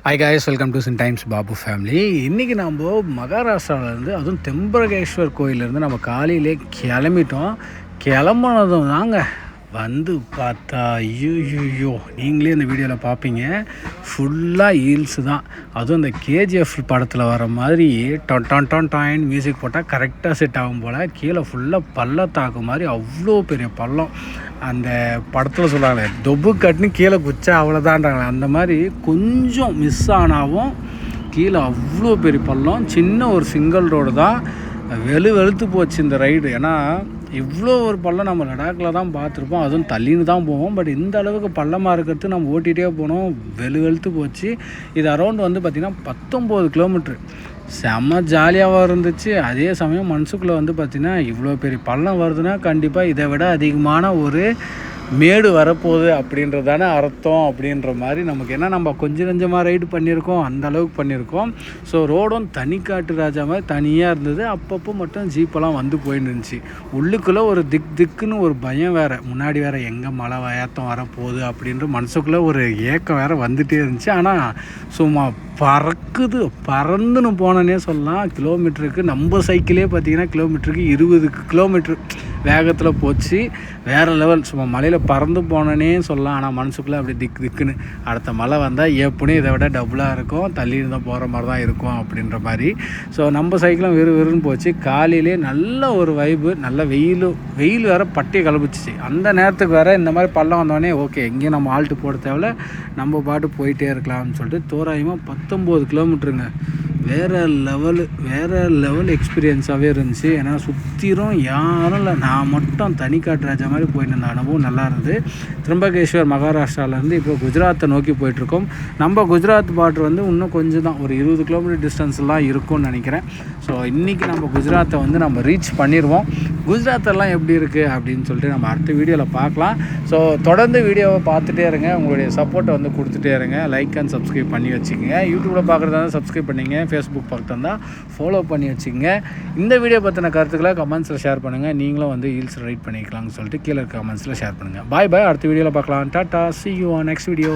Hi guys, welcome to சின் times Babu family. இன்றைக்கி நம்ம மகாராஷ்டிராவிலேருந்து, அதுவும் தெம்பரகேஸ்வர் கோயிலேருந்து நம்ம காலையிலே கிளம்பிட்டோம். கிளம்புனதும் தாங்க வந்து பார்த்தா ஐயோ, நீங்களே இந்த வீடியோவில் பார்ப்பீங்க, ஃபுல்லாக ஹீல்ஸு தான். அதுவும் இந்த கேஜிஎஃப் படத்தில் வர மாதிரி டாயின் மியூசிக் போட்டால் கரெக்டாக செட் ஆகும் போல். கீழே ஃபுல்லாக பள்ளத்தாக்கு மாதிரி அவ்வளோ பெரிய பள்ளம். அந்த படத்தில் சொல்கிறாங்களே, தொப்பு கட்டுன்னு கீழே குச்சா அவ்வளோதான்றாங்களே, அந்த மாதிரி கொஞ்சம் மிஸ் ஆனாவும் கீழே அவ்வளோ பெரிய பள்ளம். சின்ன ஒரு சிங்கிள் ரோடு தான். வெளுத்து போச்சு இந்த ரைடு. ஏன்னா இவ்வளோ ஒரு பள்ளம் நம்ம லடாக்கில் தான் பார்த்துருப்போம், அதுவும் தள்ளின்னு தான் போவோம். பட் இந்த அளவுக்கு பள்ளமாக இருக்கிறது நம்ம ஓட்டிகிட்டே போனோம். வெளுத்து போச்சு. இது அரௌண்ட் வந்து பார்த்திங்கன்னா 19 கிலோமீட்ரு. செம்ம ஜாலியாகவும் இருந்துச்சு. அதே சமயம் மனசுக்குள்ளே வந்து பார்த்திங்கன்னா, இவ்வளோ பெரிய பள்ளம் வருதுன்னா கண்டிப்பாக இதை விட அதிகமான ஒரு மேடு வரப்போகுது அப்படின்றது தானே அர்த்தம். அப்படின்ற மாதிரி நமக்கு என்ன, நம்ம கொஞ்சம் கொஞ்சமாக ரைடு பண்ணியிருக்கோம், அந்த அளவுக்கு பண்ணியிருக்கோம். ஸோ ரோடும் தனிக்காட்டு ராஜா மாதிரி தனியாக இருந்தது. அப்பப்போ மட்டும் ஜீப்பெல்லாம் வந்து போயின்னு இருந்துச்சு. உள்ளுக்குள்ளே ஒரு திக்குன்னு ஒரு பயம் வேறு. முன்னாடி வேறு எங்கே மழை ஏத்தம் வரப்போகுது அப்படின்ற மனசுக்குள்ளே ஒரு ஏக்கம் வேறு வந்துகிட்டே இருந்துச்சு. ஆனால் சும்மா பறந்துன்னு போனோன்னே சொல்லலாம். கிலோமீட்டருக்கு நம்ம சைக்கிளே பார்த்திங்கன்னா கிலோமீட்டருக்கு 20 கிலோமீட்ரு வேகத்தில் போச்சு. வேறு லெவல். சும்மா மலையில் பறந்து போனோன்னே சொல்லலாம். ஆனால் மனசுக்குள்ளே அப்படி திக்குன்னு அடுத்த மழை வந்தால் எப்படியும் இதை விட டபுளாக இருக்கும், தள்ளின்னு தான் போகிற மாதிரி தான் இருக்கும் அப்படின்ற மாதிரி. ஸோ நம்ம சைக்கிளும் வெறுன்னு போச்சு. காலையிலே நல்ல ஒரு வைப்பு, நல்ல வெயில் வேறு பட்டியை கிளம்பிச்சிச்சு. அந்த நேரத்துக்கு வேறு இந்த மாதிரி பள்ளம் வந்தோடனே ஓகே, எங்கேயும் நம்ம ஆல்ட்டு போட தேவையில்ல, நம்ம பாட்டு போயிட்டே இருக்கலாம்னு சொல்லிட்டு தோராயமாக 19 கிலோமீட்டருங்க. வேறு லெவல் எக்ஸ்பீரியன்ஸாகவே இருந்துச்சு. ஏன்னா சுற்றிலும் யாரும் இல்லை, நான் மட்டும் தனிக்காட்டு ராஜா மாதிரி போயிட்டு இருந்த அனுபவம் நல்லா இருந்தது. திரம்பகேஸ்வர் மகாராஷ்டிராவிலேருந்து இப்போ குஜராத்தை நோக்கி போயிட்டுருக்கோம். நம்ம குஜராத் பார்டர் வந்து இன்னும் கொஞ்சம் தான், ஒரு 20 கிலோமீட்டர் டிஸ்டன்ஸ்லாம் இருக்கும்னு நினைக்கிறேன். ஸோ இன்றைக்கி நம்ம குஜராத்தை வந்து நம்ம ரீச் பண்ணிடுவோம். குஜராத்தெல்லாம் எப்படி இருக்குது அப்படின்னு சொல்லிட்டு நம்ம அடுத்த வீடியோவில் பார்க்கலாம். ஸோ தொடர்ந்து வீடியோவை பார்த்துட்டே இருங்க, உங்களுடைய சப்போர்ட்டை வந்து கொடுத்துட்டே இருங்க. லைக் அண்ட் சப்ஸ்கிரைப் பண்ணி வச்சுக்கோங்க. யூடியூப்பில் பார்க்குறதா சப்ஸ்கிரைப் பண்ணிங்க, ஃபேஸ்புக் பார்க்குறதா ஃபாலோ பண்ணி வச்சுக்கோங்க. இந்த வீடியோ பற்றின கருத்துக்களை கமெண்ட்ஸில் ஷேர் பண்ணுங்கள். நீங்களும் வந்து ஹீல்ஸ் ரைட் பண்ணிக்கலாம்னு சொல்லிட்டு கீழே கமெண்ட்ஸில் ஷேர் பண்ணுங்கள். பாய். அடுத்த வீடியோவில் பார்க்கலாம். Tata, see you on next video.